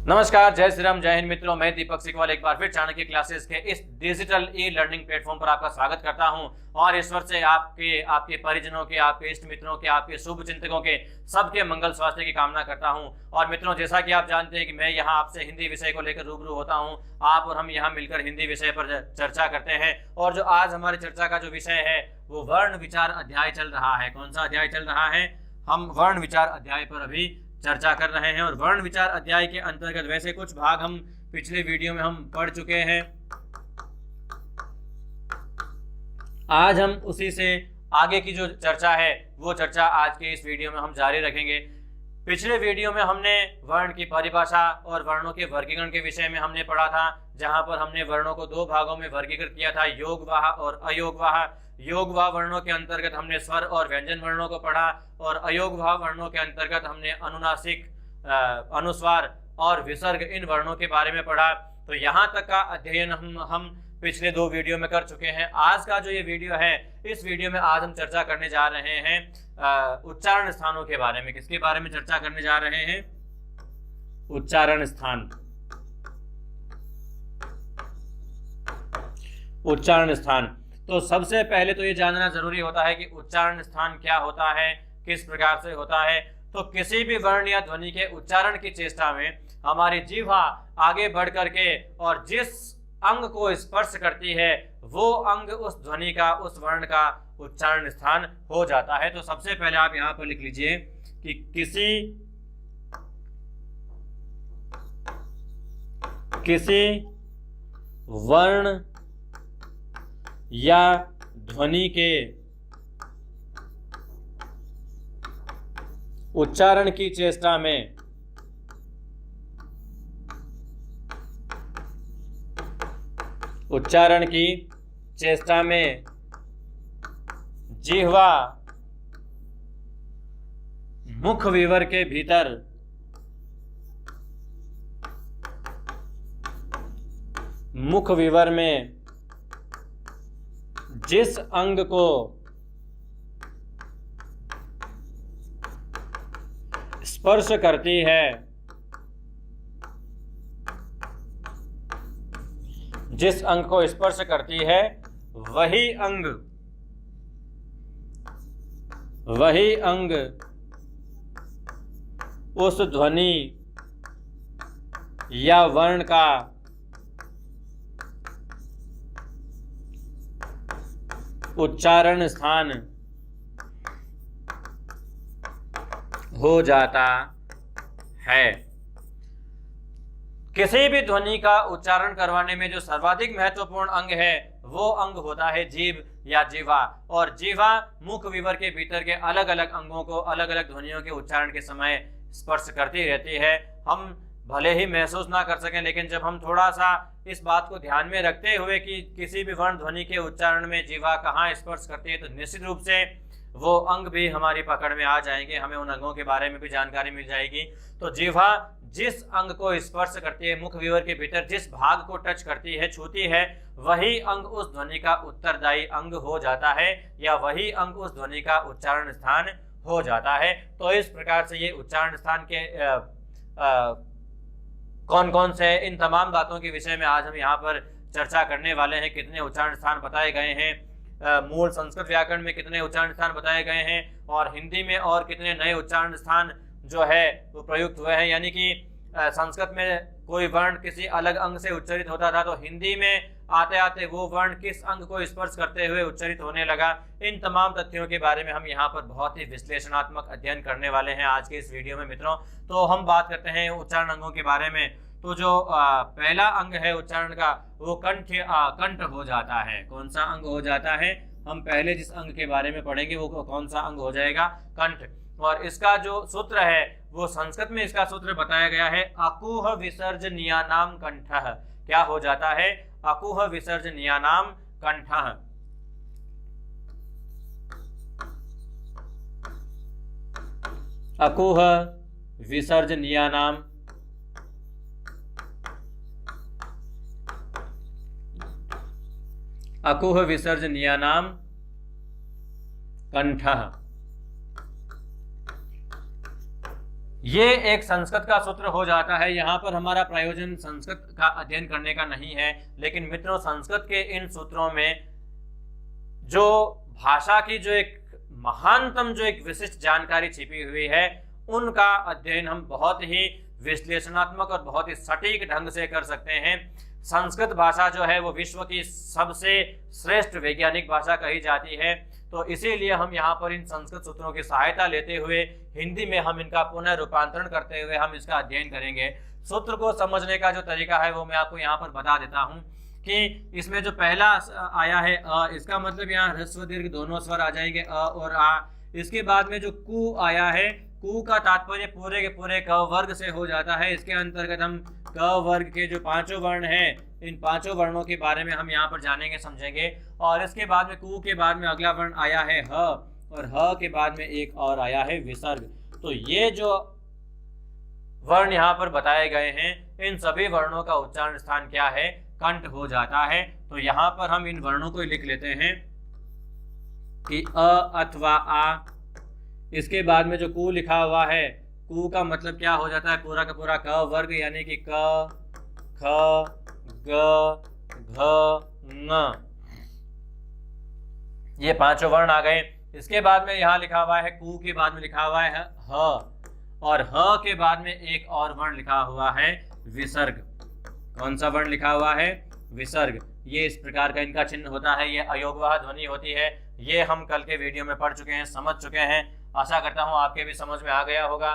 नमस्कार, जय श्री राम, जय हिंद मित्रों। मैं दीपक सिकवाल एक बार फिर चाणक्य क्लासेस के इस डिजिटल ई लर्निंग प्लेटफॉर्म पर आपका स्वागत करता हूं और ईश्वर से आपके परिजनों के, आपके इष्ट मित्रों के, आपके शुभ चिंतकों के सबके मंगल स्वास्थ्य की कामना करता हूं। और मित्रों, जैसा कि आप जानते हैं कि मैं यहां आपसे हिंदी विषय को लेकर रूबरू होता हूं। आप और हम यहां मिलकर हिंदी विषय पर चर्चा करते हैं। और जो आज हमारी चर्चा का जो विषय है वो वर्ण विचार अध्याय चल रहा है। कौन सा अध्याय चल रहा है? हम वर्ण विचार अध्याय पर अभी चर्चा कर रहे हैं। और वर्ण विचार अध्याय के अंतर्गत वैसे कुछ भाग हम पिछले वीडियो में हम पढ़ चुके हैं। आज हम उसी से आगे की जो चर्चा है वो चर्चा आज के इस वीडियो में हम जारी रखेंगे। पिछले वीडियो में हमने वर्ण की परिभाषा और वर्णों के वर्गीकरण के विषय में हमने पढ़ा था, जहां पर हमने वर्णों को दो भागों में वर्गीकृत किया था, योगवाह और अयोगवाह। योगवाह वर्णों के अंतर्गत हमने स्वर और व्यंजन वर्णों को पढ़ा और अयोगवाह वर्णों के अंतर्गत हमने अनुनासिक, अनुस्वार और विसर्ग इन वर्णों के बारे में पढ़ा। तो यहाँ तक का अध्ययन हम पिछले दो वीडियो में कर चुके हैं। आज का जो ये वीडियो है, इस वीडियो में आज हम चर्चा करने जा रहे हैं उच्चारण स्थानों के बारे में। किसके बारे में चर्चा करने जा रहे हैं? उच्चारण स्थान। उच्चारण स्थान। तो सबसे पहले तो ये जानना जरूरी होता है कि उच्चारण स्थान क्या होता है, किस प्रकार से होता है। तो किसी भी वर्ण या ध्वनि के उच्चारण की चेष्टा में हमारी जीवा आगे बढ़ करके और जिस अंग को स्पर्श करती है वो अंग उस ध्वनि का, उस वर्ण का उच्चारण स्थान हो जाता है। तो सबसे पहले आप यहां पर लिख लीजिए कि किसी वर्ण या ध्वनि के उच्चारण की चेष्टा में जिह्वा मुख विवर के भीतर मुख विवर में जिस अंग को स्पर्श करती है, जिस अंग को स्पर्श करती है वही अंग उस ध्वनि या वर्ण का उच्चारण स्थान हो जाता है। किसी भी ध्वनि का उच्चारण करवाने में जो सर्वाधिक महत्वपूर्ण अंग है वो अंग होता है जीभ या जीवा। और जीवा मुख विवर के भीतर के अलग अलग अंगों को अलग अलग ध्वनियों के उच्चारण के समय स्पर्श करती रहती है। हम भले ही महसूस ना कर सकें, लेकिन जब हम थोड़ा सा इस बात को ध्यान में रखते हुए कि किसी भी वर्ण ध्वनि के उच्चारण में जीवा कहाँ स्पर्श करती है, तो निश्चित रूप से वो अंग भी हमारी पकड़ में आ जाएंगे, हमें उन अंगों के बारे में भी जानकारी मिल जाएगी। तो जीवा जिस अंग को स्पर्श करती है, मुख विवर के भीतर जिस भाग को टच करती है, छूती है, वही अंग उस ध्वनि का उत्तरदायी अंग हो जाता है या वही अंग उस ध्वनि का उच्चारण स्थान हो जाता है। तो इस प्रकार से ये उच्चारण स्थान के कौन कौन से, इन तमाम बातों के विषय में आज हम यहाँ पर चर्चा करने वाले हैं। कितने उच्चारण स्थान बताए गए हैं, मूल संस्कृत व्याकरण में कितने उच्चारण स्थान बताए गए हैं और हिंदी में और कितने नए उच्चारण स्थान जो है वो प्रयुक्त हुए हैं। यानी कि संस्कृत में कोई वर्ण किसी अलग अंग से उच्चारित होता था, तो हिंदी में आते आते वो वर्ण किस अंग को स्पर्श करते हुए उच्चारित होने लगा। इन तमाम तथ्यों के बारे में हम यहाँ पर बहुत ही विश्लेषणात्मक अध्ययन करने वाले हैं आज के इस वीडियो में मित्रों। तो हम बात करते हैं उच्चारण अंगों के बारे में। तो जो पहला अंग है उच्चारण का वो कंठ हो जाता है। कौन सा अंग हो जाता है? हम पहले जिस अंग के बारे में पढ़ेंगे वो कौन सा अंग हो जाएगा? कंठ। और इसका जो सूत्र है वो संस्कृत में इसका सूत्र बताया गया है, अकुह विसर्जनीयानाम कंठः। क्या हो जाता है? अकुह विसर्जनीयानाम कंठः। अकुह विसर्जनीयानाम अकुह विसर्जनीयानाम कंठः। ये एक संस्कृत का सूत्र हो जाता है। यहाँ पर हमारा प्रयोजन संस्कृत का अध्ययन करने का नहीं है, लेकिन मित्रों संस्कृत के इन सूत्रों में जो भाषा की जो एक महानतम जो एक विशिष्ट जानकारी छिपी हुई है, उनका अध्ययन हम बहुत ही विश्लेषणात्मक और बहुत ही सटीक ढंग से कर सकते हैं। संस्कृत भाषा जो है वो विश्व की सबसे श्रेष्ठ वैज्ञानिक भाषा कही जाती है, तो इसीलिए हम यहाँ पर इन संस्कृत सूत्रों की सहायता लेते हुए हिंदी में हम इनका पुनः रूपांतरण करते हुए हम इसका अध्ययन करेंगे। सूत्र को समझने का जो तरीका है वो मैं आपको यहाँ पर बता देता हूँ कि इसमें जो पहला आया है अ, इसका मतलब यहाँ ह्रस्व दीर्घ दोनों स्वर आ जाएंगे अ और आ। इसके बाद में जो कु आया है, कु का तात्पर्य पूरे के पूरे क वर्ग से हो जाता है। इसके अंतर्गत हम क वर्ग के जो पांचों वर्ण हैं, इन पांचों वर्णों के बारे में हम यहाँ पर जानेंगे समझेंगे। और इसके बाद में कु के बाद में अगला वर्ण आया है ह, और ह के बाद में एक और आया है विसर्ग। तो ये जो वर्ण यहाँ पर बताए गए हैं, इन सभी वर्णों का उच्चारण स्थान क्या है, कंठ हो जाता है। तो यहाँ पर हम इन वर्णों को लिख लेते हैं कि अ अथवा आ। इसके बाद में जो कु लिखा हुआ है, कु का मतलब क्या हो जाता है, पूरा का पूरा क वर्ग, यानी कि क ख ग घ ङ, ये पांचों वर्ण आ गए। इसके बाद में यहाँ लिखा हुआ है, कु के बाद में लिखा हुआ है ह, और ह के बाद में एक और वर्ण लिखा हुआ है विसर्ग। कौन सा वर्ण लिखा हुआ है, विसर्ग। ये इस प्रकार का इनका चिन्ह होता है, ये अयोगवाह ध्वनि होती है। ये हम कल के वीडियो में पढ़ चुके हैं, समझ चुके हैं। आशा करता हूं आपके भी समझ में आ गया होगा।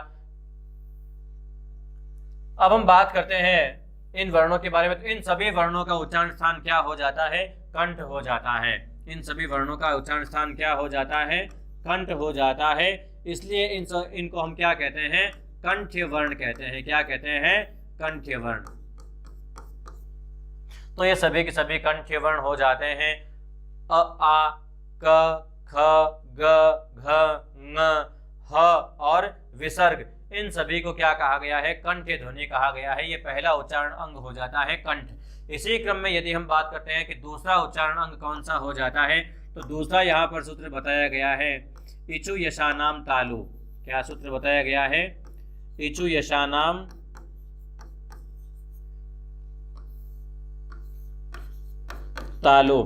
अब हम बात करते हैं इन वर्णों के बारे में। तो इन सभी वर्णों का उच्चारण स्थान क्या हो जाता है, कंठ हो जाता है। इन सभी वर्णों का उच्चारण स्थान क्या हो जाता है, कंठ हो जाता है। इसलिए इनको हम क्या कहते हैं, कंठ्य वर्ण कहते हैं। क्या कहते हैं, कंठ्य वर्ण। तो ये सभी के सभी कंठ्य वर्ण हो जाते हैं। अ आ क ख ग घ ङ ह और विसर्ग, इन सभी को क्या कहा गया है, कंठ्य ध्वनि कहा गया है। ये पहला उच्चारण अंग हो जाता है कंठ। इसी क्रम में यदि हम बात करते हैं कि दूसरा उच्चारण अंग कौन सा हो जाता है, तो दूसरा यहाँ पर सूत्र बताया गया है इचु यशानाम तालु। क्या सूत्र बताया गया है, इचु यशानाम तालु।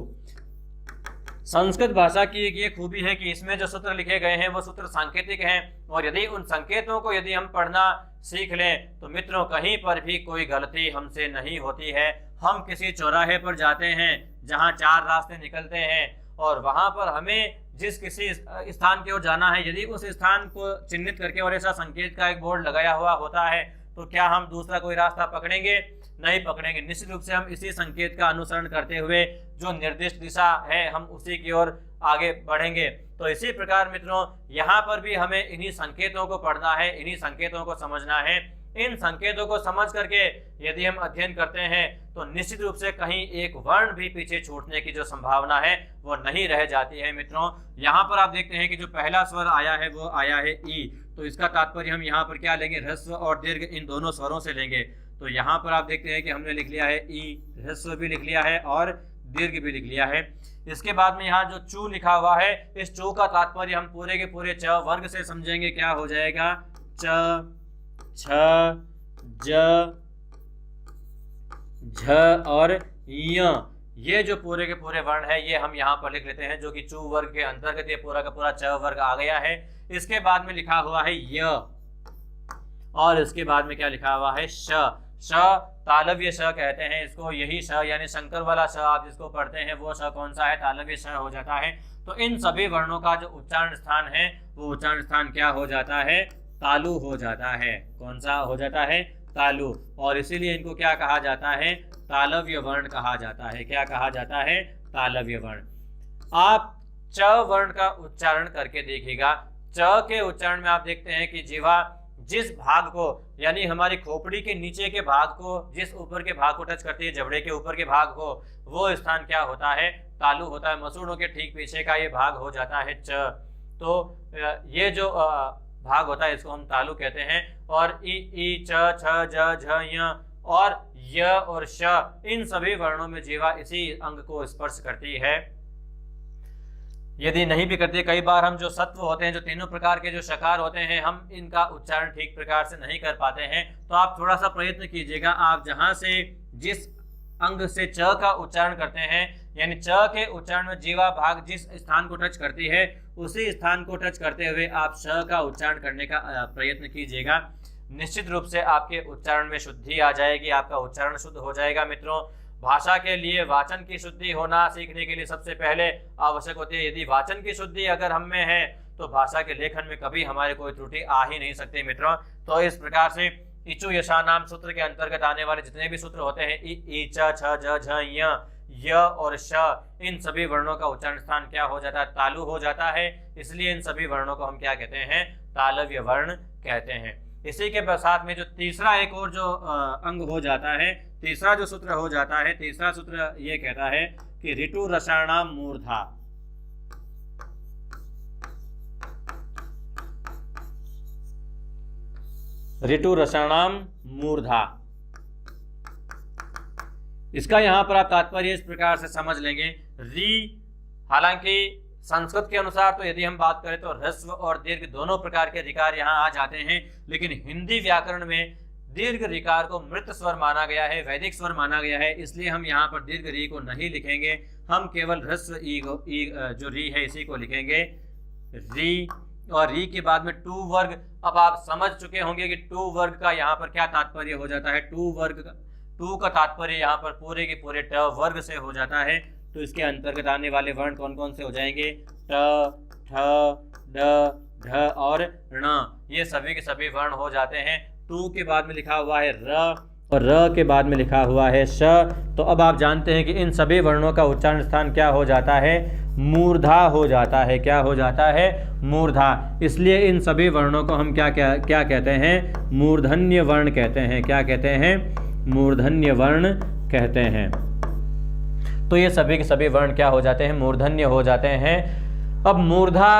संस्कृत भाषा की एक ये खूबी है कि इसमें जो सूत्र लिखे गए हैं वो सूत्र सांकेतिक हैं, और यदि उन संकेतों को यदि हम पढ़ना सीख लें तो मित्रों कहीं पर भी कोई गलती हमसे नहीं होती है। हम किसी चौराहे पर जाते हैं जहां चार रास्ते निकलते हैं, और वहां पर हमें जिस किसी स्थान की ओर जाना है, यदि उस स्थान को चिन्हित करके और ऐसा संकेत का एक बोर्ड लगाया हुआ होता है, तो क्या हम दूसरा कोई रास्ता पकड़ेंगे, नहीं पकड़ेंगे। निश्चित रूप से हम इसी संकेत का अनुसरण करते हुए जो निर्दिष्ट दिशा है हम उसी की ओर आगे बढ़ेंगे। तो इसी प्रकार मित्रों यहाँ पर भी हमें इन्हीं संकेतों को पढ़ना है, इन्हीं संकेतों को समझना है। इन संकेतों को समझ करके यदि हम अध्ययन करते हैं तो निश्चित रूप से कहीं एक वर्ण भी पीछे छूटने की जो संभावना है वो नहीं रह जाती है। मित्रों यहाँ पर आप देखते हैं कि जो पहला स्वर आया है वो आया है ई, तो इसका तात्पर्य हम यहाँ पर क्या लेंगे, ह्रस्व और दीर्घ इन दोनों स्वरों से लेंगे। तो यहाँ पर आप देखते हैं कि हमने लिख लिया है ई, ह्रस्व भी लिख लिया है और दीर्घ भी लिख लिया है। इसके बाद में यहाँ जो चू लिखा हुआ है, इस चू का तात्पर्य हम पूरे के पूरे च वर्ग से समझेंगे। क्या हो जाएगा, च छ ज झ और य। ये जो पूरे के पूरे वर्ण है ये हम यहाँ पर लिख लेते हैं, जो कि चू वर्ग के अंतर्गत ये पूरा का पूरा च वर्ग आ गया है। इसके बाद में लिखा हुआ है य, और इसके बाद में क्या लिखा हुआ है, श। श तालव्य श कहते हैं इसको। यही श यानी शंकर वाला श आप जिसको पढ़ते हैं वो श कौन सा है, तालव्य श हो जाता है। तो इन सभी वर्णों का जो उच्चारण स्थान है वो उच्चारण स्थान क्या हो जाता है, तालु हो जाता है। कौन सा हो जाता है, तालु। और इसीलिए इनको क्या कहा जाता है, तालव्य वर्ण कहा जाता है। क्या कहा जाता है, तालव्य वर्ण। आप च वर्ण का उच्चारण करके देखिएगा। च के उच्चारण में आप देखते हैं कि जीवा जिस भाग को, यानी हमारी खोपड़ी के नीचे के भाग को, जिस ऊपर के भाग को टच करती है, जबड़े के ऊपर के भाग को, वो स्थान क्या होता है, तालु होता है। मसूड़ों के ठीक पीछे का ये भाग हो जाता है च। तो ये जो भाग होता है इसको हम तालु कहते हैं। और ई च छ ज झ य और य और श, इन सभी वर्णों में जीवा इसी अंग को स्पर्श करती है। यदि नहीं भी करते, कई बार हम जो सत्व होते हैं, जो तीनों प्रकार के जो शकार होते हैं, हम इनका उच्चारण ठीक प्रकार से नहीं कर पाते हैं। तो आप थोड़ा सा प्रयत्न कीजिएगा, आप जहां से जिस अंग से च का उच्चारण करते हैं, यानी च के उच्चारण में जीवा भाग जिस स्थान को टच करती है, उसी स्थान को टच करते हुए आप श का उच्चारण करने का प्रयत्न कीजिएगा। निश्चित रूप से आपके उच्चारण में शुद्धि आ जाएगी, आपका उच्चारण शुद्ध हो जाएगा। मित्रों, भाषा के लिए वाचन की शुद्धि होना सीखने के लिए सबसे पहले आवश्यक होती है। यदि वाचन की शुद्धि अगर हम में है तो भाषा के लेखन में कभी हमारे कोई त्रुटि आ ही नहीं सकती। मित्रों, तो इस प्रकार से इचु यशानाम सूत्र के अंतर्गत आने वाले जितने भी सूत्र होते हैं, इ च छ ज झ य और श, इन सभी वर्णों का उच्चारण स्थान क्या हो जाता है? तालु हो जाता है। इसलिए इन सभी वर्णों को हम क्या कहते हैं? तालव्य वर्ण कहते हैं। इसी के साथ में जो तीसरा एक और जो अंग हो जाता है, तीसरा जो सूत्र हो जाता है, तीसरा सूत्र ये कहता है कि ऋतु रसाणाम मूर्धा। ऋतु रसाणाम मूर्धा, इसका यहां पर आप तात्पर्य इस प्रकार से समझ लेंगे। री, हालांकि संस्कृत के अनुसार तो यदि हम बात करें तो ह्रस्व और दीर्घ दोनों प्रकार के रिकार यहाँ आ जाते हैं, लेकिन हिंदी व्याकरण में दीर्घ रिकार को मृत स्वर माना गया है, वैदिक स्वर माना गया है। इसलिए हम यहाँ पर दीर्घ री को नहीं लिखेंगे, हम केवल ह्रस्व ई जो री है इसी को लिखेंगे, री। और री के बाद में टू वर्ग। अब आप समझ चुके होंगे कि टू वर्ग का यहाँ पर क्या तात्पर्य हो जाता है। टू वर्ग का, टू का तात्पर्य यहाँ पर पूरे के पूरे ट वर्ग से हो जाता है। तो इसके अंतर्गत आने वाले वर्ण कौन कौन से हो जाएंगे? ट, ठ, ड, ढ और ण, ये सभी के सभी वर्ण हो जाते हैं। टू के बाद में लिखा हुआ है र और र के बाद में लिखा हुआ है श। तो अब आप जानते हैं कि इन सभी वर्णों का उच्चारण स्थान क्या हो जाता है? मूर्धा हो जाता है। क्या हो जाता है? मूर्धा। इसलिए इन सभी वर्णों को हम क्या क्या क्या कहते हैं? मूर्धन्य वर्ण कहते हैं। क्या कहते हैं? मूर्धन्य वर्ण कहते हैं। तो ये सभी के सभी वर्ण क्या हो जाते हैं? मूर्धन्य हो जाते हैं। अब मूर्धा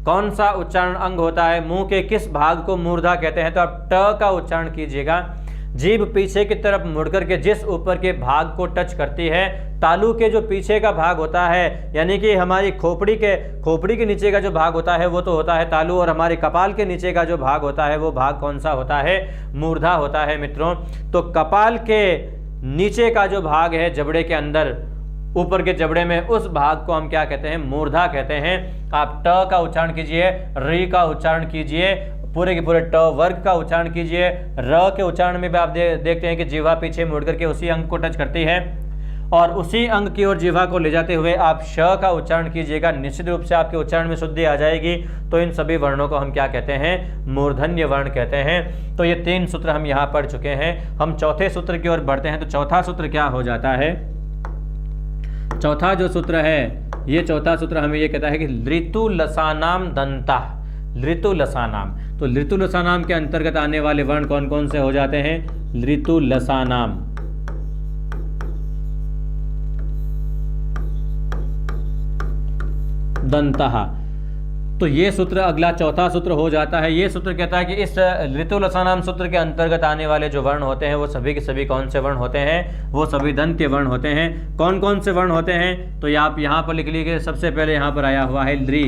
कौन सा उच्चारण अंग होता है? मुंह के किस भाग को मूर्धा कहते हैं? तो आप ट का उच्चारण कीजिएगा। जीभ पीछे की तरफ मुड़कर के जिस ऊपर के भाग को टच करती है, तालू के जो पीछे का भाग होता है, यानी कि हमारी खोपड़ी के नीचे का जो भाग होता है वो तो होता है तालू, और हमारे कपाल के नीचे का जो भाग होता है वो भाग कौन सा होता है? मूर्धा होता है। मित्रों, तो कपाल के नीचे का जो भाग है जबड़े के अंदर, ऊपर के जबड़े में, उस भाग को हम क्या कहते हैं? मूर्धा कहते हैं। आप ट का उच्चारण कीजिए, री का उच्चारण कीजिए, पूरे के पूरे ट वर्ग का उच्चारण कीजिए। र के उच्चारण में भी आप देखते हैं कि जीवा पीछे मुड़ करके उसी अंग को टच करती है, और उसी अंग की ओर जीवा को ले जाते हुए आप श का उच्चारण कीजिएगा। निश्चित रूप से आपके उच्चारण में शुद्धि आ जाएगी। तो इन सभी वर्णों को हम क्या कहते हैं? मूर्धन्य वर्ण कहते हैं। तो ये तीन सूत्र हम यहाँ पढ़ चुके हैं। हम चौथे सूत्र की ओर बढ़ते हैं। तो चौथा सूत्र क्या हो जाता है? चौथा जो सूत्र है, ये चौथा सूत्र हमें ये कहता है कि ऋतु लसानाम दंता। ऋतु लसानाम, तो ऋतु लसानाम के अंतर्गत आने वाले वर्ण कौन कौन से हो जाते हैं? ऋतु लसानाम, दंतः। तो ये सूत्र अगला चौथा सूत्र हो जाता है। ये सूत्र कहता है कि इस ऋतु लसानाम सूत्र के अंतर्गत आने वाले जो वर्ण होते हैं वो सभी के सभी कौन से वर्ण होते हैं? वो सभी दंत्य वर्ण होते हैं। कौन कौन से वर्ण होते हैं? तो आप यहाँ पर लिख लीजिए। सबसे पहले यहाँ पर आया हुआ है ली।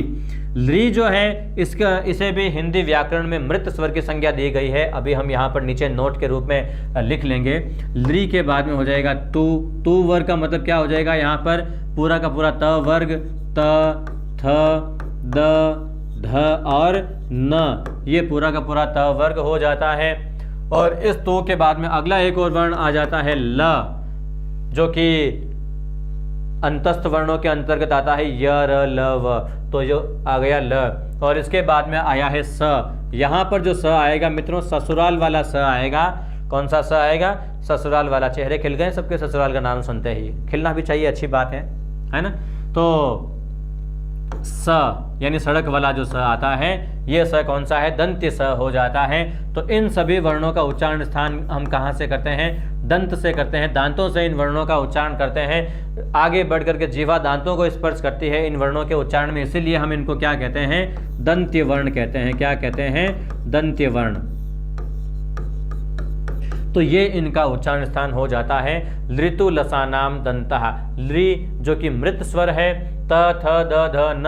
ली जो है इसे भी हिंदी व्याकरण में मृत स्वर की संज्ञा दी गई है। अभी हम यहाँ पर नीचे नोट के रूप में लिख लेंगे। ली के बाद में हो जाएगा तू। तू वर्ग का मतलब क्या हो जाएगा? यहाँ पर पूरा का पूरा त वर्ग, त, थ, द, ध और न, ये पूरा का पूरा त वर्ग हो जाता है। और इस तो के बाद में अगला एक और वर्ण आ जाता है ल, जो कि अंतस्थ वर्णों के अंतर्गत आता है, य, र, ल, व। तो जो आ गया ल, और इसके बाद में आया है स। यहाँ पर जो स आएगा मित्रों, ससुराल वाला स आएगा। कौन सा स आएगा? ससुराल वाला। चेहरे खिल गए सबके ससुराल का नाम सुनते ही। खिलना भी चाहिए, अच्छी बात है ना। तो स यानी सड़क वाला जो स आता है, ये स कौन सा है? दंत्य स हो जाता है। तो इन सभी वर्णों का उच्चारण स्थान हम कहाँ से करते हैं? दंत से करते हैं। दांतों से इन वर्णों का उच्चारण करते हैं। आगे बढ़ करके जीवा दांतों को स्पर्श करती है इन वर्णों के उच्चारण में, इसीलिए हम इनको क्या कहते हैं? दंत्य वर्ण कहते हैं। क्या कहते हैं? दंत्य वर्ण। तो ये इनका उच्चारण स्थान हो जाता है ऋतु लसानाम दंतः। ली जो कि मृत स्वर है, त, थ, द, ध, न,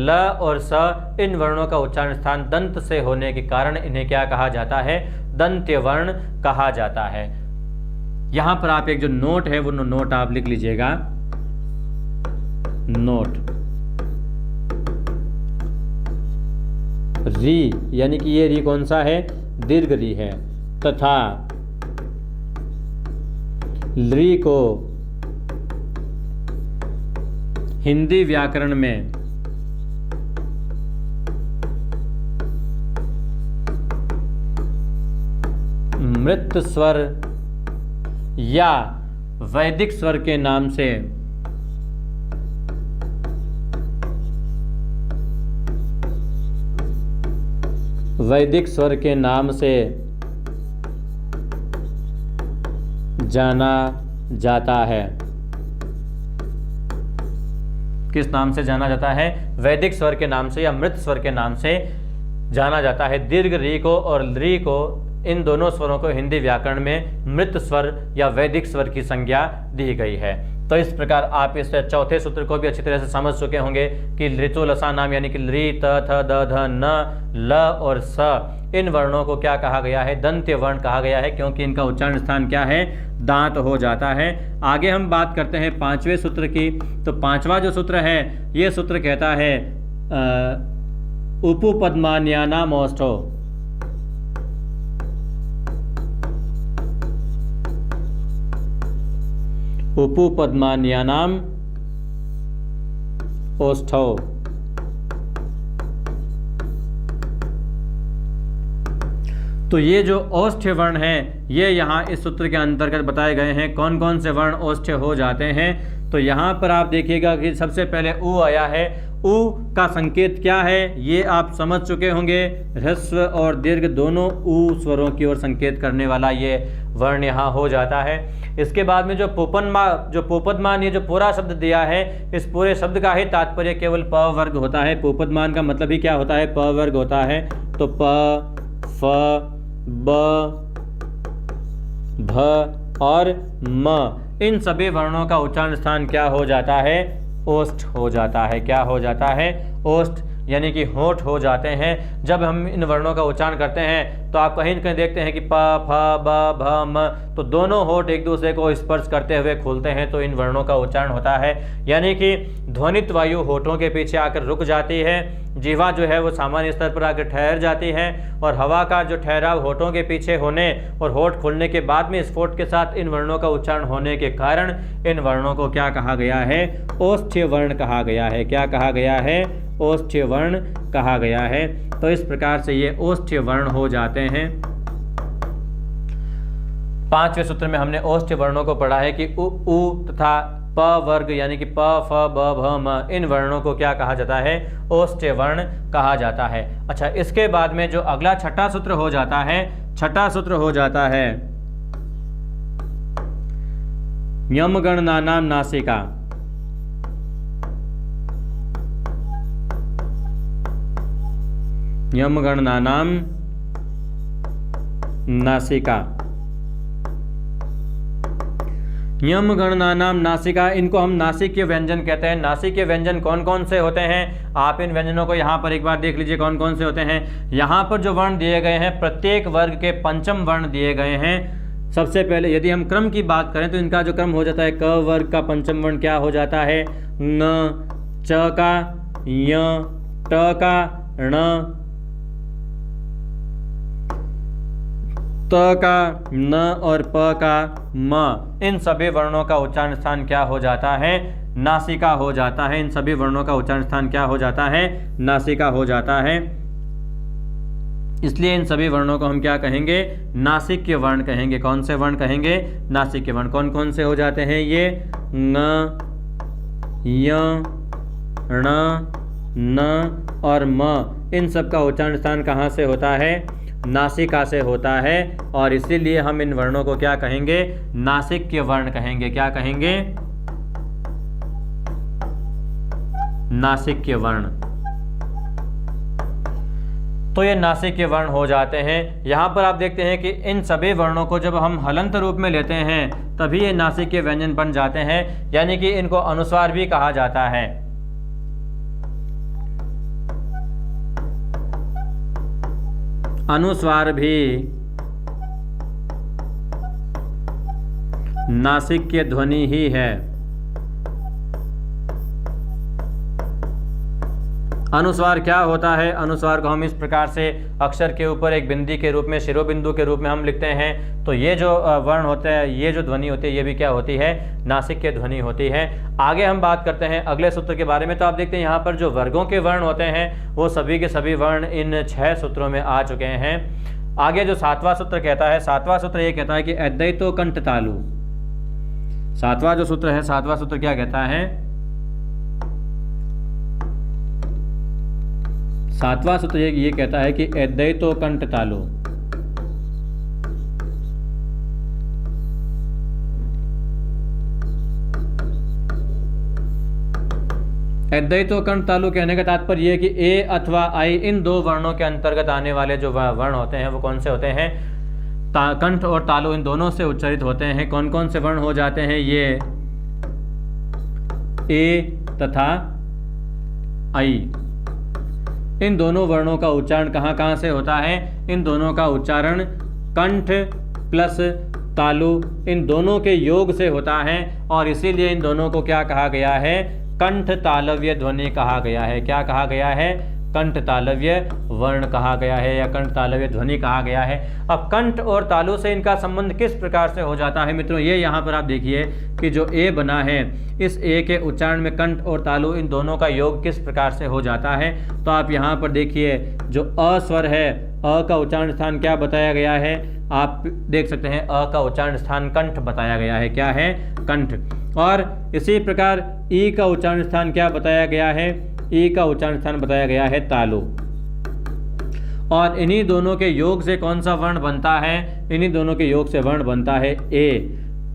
ल और स, इन वर्णों का उच्चारण स्थान दंत से होने के कारण इन्हें क्या कहा जाता है? दंत्य वर्ण कहा जाता है। यहां पर आप एक जो नोट है वो नोट आप लिख लीजिएगा, नोट। री यानी कि ये री कौन सा है? दीर्घ री है। तथा री को हिंदी व्याकरण में मृत स्वर या वैदिक स्वर के नाम से जाना जाता है। किस नाम से जाना जाता है? वैदिक स्वर के नाम से या मृत स्वर के नाम से जाना जाता है। दीर्घ री को और री को, इन दोनों स्वरों को हिंदी व्याकरण में मृत स्वर या वैदिक स्वर की संज्ञा दी गई है। तो इस प्रकार आप इस चौथे सूत्र को भी अच्छी तरह से समझ चुके होंगे कि ऋतु लसा नाम यानी कि री, त, थ, द, ध, न, ल और स, इन वर्णों को क्या कहा गया है? दंत्य वर्ण कहा गया है, क्योंकि इनका उच्चारण स्थान क्या है? दांत हो जाता है। आगे हम बात करते हैं पांचवें सूत्र की। तो पांचवा जो सूत्र है, ये सूत्र कहता है उपपद्मान्यानाम ओष्ठो। उपपद्मान्यानाम ओष्ठो। तो ये जो ओष्ठ्य वर्ण है, ये यहाँ इस सूत्र के अंतर्गत बताए गए हैं। कौन कौन से वर्ण ओष्ठ्य हो जाते हैं? तो यहाँ पर आप देखिएगा कि सबसे पहले उ आया है। उ का संकेत क्या है ये आप समझ चुके होंगे। ह्रस्व और दीर्घ दोनों उ स्वरों की ओर संकेत करने वाला ये वर्ण यहाँ हो जाता है। इसके बाद में जो पोपदमान ये जो पूरा शब्द दिया है, इस पूरे शब्द का ही तात्पर्य केवल प वर्ग होता है। पोपदमान का मतलब ही क्या होता है? प वर्ग होता है। तो प, फ, ब, भ और म, इन सभी वर्णों का उच्चारण स्थान क्या हो जाता है? ओष्ठ हो जाता है। क्या हो जाता है? ओष्ठ यानी कि होठ हो जाते हैं। जब हम इन वर्णों का उच्चारण करते हैं तो आप कहीं न कहीं देखते हैं कि प, फ, ब, भ, म, तो दोनों होठ एक दूसरे को स्पर्श करते हुए खुलते हैं, तो इन वर्णों का उच्चारण होता है। यानी कि ध्वनित वायु होठों के पीछे आकर रुक जाती है, जीवा जो है वो सामान्य स्तर पर आकर ठहर जाती है, और हवा का जो ठहराव होठों के पीछे होने और होठ खुलने के बाद में स्फोट के साथ इन वर्णों का उच्चारण होने के कारण इन वर्णों को क्या कहा गया है? ओष्ठ्य वर्ण कहा गया है। क्या कहा गया है? ओष्ठ्य वर्ण कहा गया है। तो इस प्रकार से ये ओष्ठ्य वर्ण हो जाते हैं। पांचवें सूत्र में हमने ओष्ठ्य वर्णों को पढ़ा है कि उ तथा प वर्ग यानी कि प, फ, ब, भ, म, इन वर्णों को क्या कहा जाता है? ओष्ठ्य वर्ण कहा जाता है। अच्छा, इसके बाद में जो अगला छठा सूत्र हो जाता है, छठा सूत्र हो जाता है यमगणनानाम नासिका। यमगणनानाम नासिका। यमगणनानाम नासिका, इनको हम नासिकीय व्यंजन कहते हैं। नासिकीय व्यंजन कौन कौन से होते हैं? आप इन व्यंजनों को यहाँ पर एक बार देख लीजिए कौन कौन से होते हैं। यहाँ पर जो वर्ण दिए गए हैं, प्रत्येक वर्ग के पंचम वर्ण दिए गए हैं। सबसे पहले यदि हम क्रम की बात करें तो इनका जो क्रम हो जाता है, क वर्ग का पंचम वर्ण क्या हो जाता है? न, च का, य, ट का, ण, त का, न और प का, म, इन सभी वर्णों का उच्चारण स्थान क्या हो जाता है? नासिका हो जाता है। इन सभी वर्णों का उच्चारण स्थान क्या हो जाता है? नासिका हो जाता है। इसलिए इन सभी वर्णों को हम क्या कहेंगे? नासिक्य वर्ण कहेंगे। कौन से वर्ण कहेंगे? नासिक्य वर्ण। कौन कौन से हो जाते हैं ये? न, य, ण, न और म, इन सब का उच्चारण स्थान कहाँ से होता है? नासिका से होता है। और इसीलिए हम इन वर्णों को क्या कहेंगे? नासिक्य वर्ण कहेंगे। क्या कहेंगे? नासिक्य वर्ण। तो ये नासिक्य वर्ण हो जाते हैं। यहाँ पर आप देखते हैं कि इन सभी वर्णों को जब हम हलंत रूप में लेते हैं तभी ये नासिक्य व्यंजन बन जाते हैं, यानी कि इनको अनुस्वार भी कहा जाता है। अनुस्वार भी नासिक्य ध्वनि ही है। अनुस्वार क्या होता है? अनुस्वार को हम इस प्रकार से अक्षर के ऊपर एक बिंदी के रूप में, शिरोबिंदु के रूप में हम लिखते हैं। तो ये जो वर्ण होते हैं, ये जो ध्वनि होती है, ये भी क्या होती है? नासिक्य ध्वनि होती है। आगे हम बात करते हैं अगले सूत्र के बारे में। तो आप देखते हैं यहाँ पर जो वर्गों के वर्ण होते हैं वो सभी के सभी वर्ण इन 6 सूत्रों में आ चुके हैं। आगे जो 7वां सूत्र कहता है, 7वां सूत्र ये कहता है कि अद्वैतो कंठ तालु। 7वां जो सूत्र है, 7वां सूत्र क्या कहता है? 7वां सूत्र ये कहता है कि अद्वैतो कंठ तालु। अद्वैतो कंठ तालु कहने का तात्पर्य यह कि ए अथवा आई, इन 2 वर्णों के अंतर्गत आने वाले जो वर्ण होते हैं वो कौन से होते हैं? कंठ और तालु इन दोनों से उच्चारित होते हैं। कौन कौन से वर्ण हो जाते हैं? ये ए तथा आई, इन दोनों वर्णों का उच्चारण कहाँ कहाँ से होता है? इन दोनों का उच्चारण कंठ प्लस तालु इन दोनों के योग से होता है, और इसीलिए इन दोनों को क्या कहा गया है? कंठ तालव्य ध्वनि कहा गया है। क्या कहा गया है? कंठ तालव्य वर्ण कहा गया है या कंठ तालव्य ध्वनि कहा गया है। अब कंठ और तालु से इनका संबंध किस प्रकार से हो जाता है मित्रों? ये यहाँ पर आप देखिए कि जो ए बना है, इस ए के उच्चारण में कंठ और तालु इन दोनों का योग किस प्रकार से हो जाता है। तो आप यहाँ पर देखिए जो अ स्वर है, अ का उच्चारण स्थान क्या बताया गया है? आप देख सकते हैं अ का उच्चारण स्थान कंठ बताया गया है। क्या है? कंठ। और इसी प्रकार ई का उच्चारण स्थान क्या बताया गया है? ई का उच्चारण स्थान बताया गया है तालु। और इन्हीं दोनों के योग से कौन सा वर्ण बनता है? इन्हीं दोनों के योग से वर्ण बनता है ए।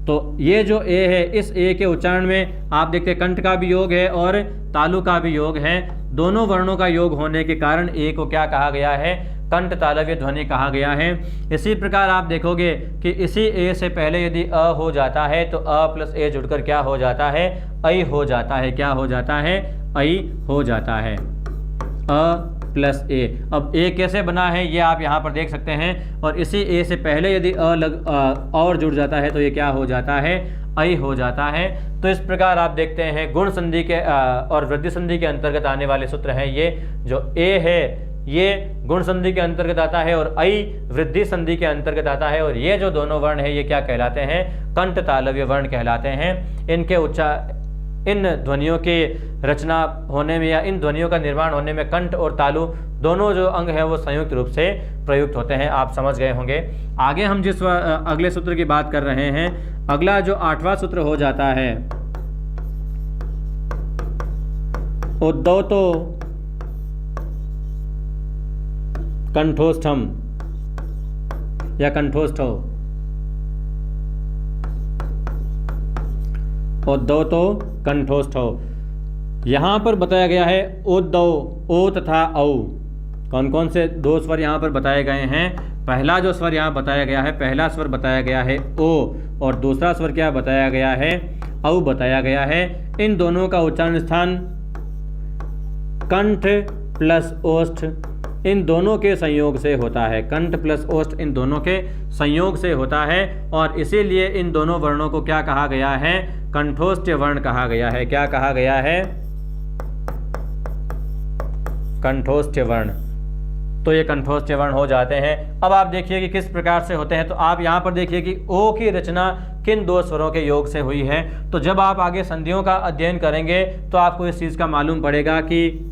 तो ये जो ए है, इस ए के उच्चारण में आप देखते हैं कंठ का भी योग है और तालु का भी योग है। दोनों वर्णों का योग होने के कारण ए को क्या कहा गया है? कंठ तालव्य ध्वनि कहा गया है। इसी प्रकार आप देखोगे कि इसी ए से पहले यदि अ हो जाता है तो अ प्लस ए जुड़कर क्या हो जाता है? ऐ हो जाता है। क्या हो जाता है? ऐ हो जाता है। अ प्लस ए। अब ए कैसे बना है ये आप यहाँ पर देख सकते हैं, और इसी ए से पहले यदि और जुड़ जाता है तो ये क्या हो जाता है? ऐ हो जाता है। तो इस प्रकार आप देखते हैं गुण संधि के और वृद्धि संधि के अंतर्गत आने वाले सूत्र हैं। ये जो ए है ये गुण संधि के अंतर्गत आता है और ऐ वृद्धि संधि के अंतर्गत आता है, और ये जो दोनों वर्ण है ये क्या कहलाते हैं? कंठ तालव्य वर्ण कहलाते हैं। इन ध्वनियों की रचना होने में या इन ध्वनियों का निर्माण होने में कंठ और तालु दोनों जो अंग हैं वो संयुक्त रूप से प्रयुक्त होते हैं। आप समझ गए होंगे। आगे हम जिस अगले सूत्र की बात कर रहे हैं, अगला जो 8वां सूत्र हो जाता है, उद्दौतो कंठोष्ठम या कंठोष्ठो। उद्दौतो कंठोष्ठो। यहाँ पर बताया गया है उद्दौ, ओ तथा औ। कौन कौन से 2 स्वर यहाँ पर बताए गए हैं? पहला जो स्वर यहाँ बताया गया है, पहला स्वर बताया गया है ओ, और दूसरा स्वर क्या बताया गया है? औ बताया गया है। इन दोनों का उच्चारण स्थान कंठ प्लस ओष्ठ इन दोनों के संयोग से होता है। कंठ प्लस ओष्ठ इन दोनों के संयोग से होता है, और इसीलिए इन दोनों वर्णों को क्या कहा गया है? कंठोष्ठ्य वर्ण कहा गया है। क्या कहा गया है? कंठोष्ठ्य वर्ण। तो ये कंठोष्ठ्य वर्ण हो जाते हैं। अब आप देखिए कि किस प्रकार से होते हैं। तो आप यहाँ पर देखिए कि ओ की रचना किन 2 स्वरों के योग से हुई है। तो जब आप आगे संधियों का अध्ययन करेंगे तो आपको इस चीज का मालूम पड़ेगा कि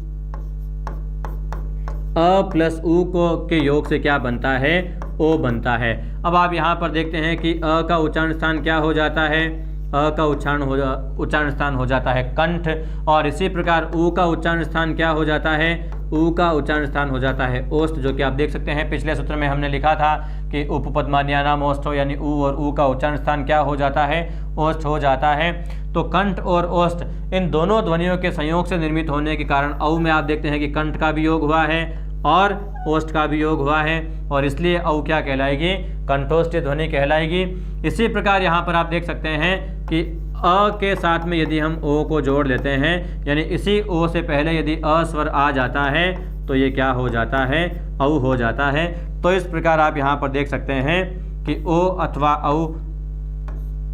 अ प्लस उ के योग से क्या बनता है? ओ बनता है। अब आप यहाँ पर देखते हैं कि अ का उच्चारण स्थान क्या हो जाता है? अ का उच्चारण स्थान हो जाता है कंठ, और इसी प्रकार उ का उच्चारण स्थान क्या हो जाता है? उ का उच्चारण स्थान हो जाता है ओष्ठ, जो कि आप देख सकते हैं पिछले सूत्र में हमने लिखा था कि उपपद्मान्यानाम ओष्ठो, यानी उ और उ का उच्चारण स्थान क्या हो जाता है? ओष्ठ हो जाता है। तो कंठ और ओष्ठ इन दोनों ध्वनियों के संयोग से निर्मित होने के कारण औ में आप देखते हैं कि कंठ का भी योग हुआ है और ओष्ठ का भी योग हुआ है, और इसलिए औ क्या कहलाएगी? कंठोष्ठ्य ध्वनि कहलाएगी। इसी प्रकार यहाँ पर आप देख सकते हैं कि अ के साथ में यदि हम ओ को जोड़ लेते हैं, यानी इसी ओ से पहले यदि अ स्वर आ जाता है तो ये क्या हो जाता है, औ हो जाता है। तो इस प्रकार आप यहाँ पर देख सकते हैं कि ओ अथवा औ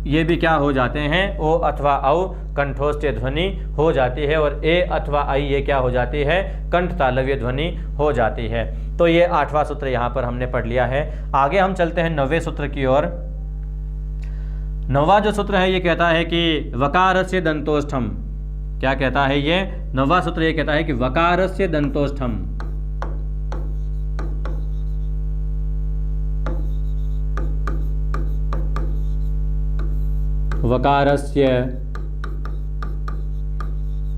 ये भी क्या हो जाते हैं, ओ अथवा औ कंठोष्ठीय ध्वनि हो जाती है, और ए अथवा आई ये क्या हो जाती है, कंठ तालव्य ध्वनि हो जाती है। तो ये 8वां सूत्र यहाँ पर हमने पढ़ लिया है। आगे हम चलते हैं 9वें सूत्र की ओर। 9वां जो सूत्र है ये कहता है कि वकारस्य दंतोष्ठम। क्या कहता है ये 9वां सूत्र? ये कहता है कि वकारस्य दंतोष्ठम। वकारस्य